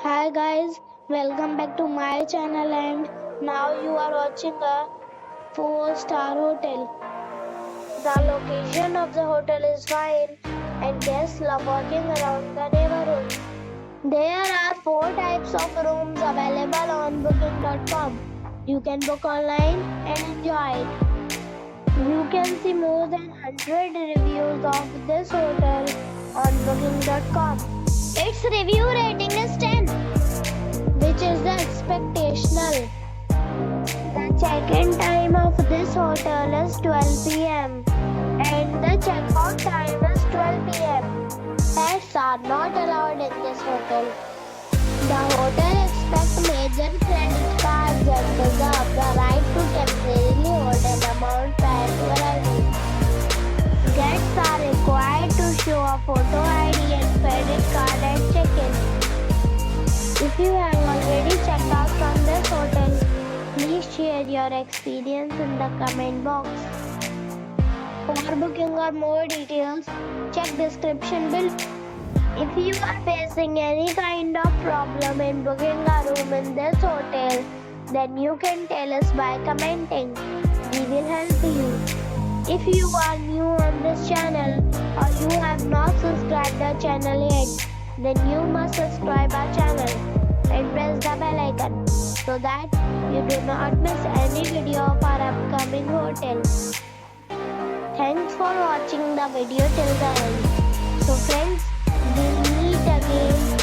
Hi guys, welcome back to my channel and now you are watching a 4-star hotel. The location of the hotel is fine and guests love walking around the neighborhood. There are 4 types of rooms available on booking.com. You can book online and enjoy it. You can see more than 100 reviews of this hotel on booking.com. Its review rating is 10, which is the expectational. The check-in time of this hotel is 12 p.m. and the check-out time is 12 p.m. Pets are not allowed in this hotel. The hotel expects major credit cards and reserves the right to temporarily hold an amount prior to arrival. Guests are required to show a photo ID and credit card at check-in. If you have already checked out from this hotel, please share your experience in the comment box. For booking or more details, check description below. If you are facing any kind of problem in booking a room in this hotel, then you can tell us by commenting. We will help you. If you are new on this channel or you have not subscribed the channel yet, then you must subscribe our channel and press the bell icon so that you do not miss any video of our upcoming hotel. Thanks for watching the video till the end. So friends, we'll meet again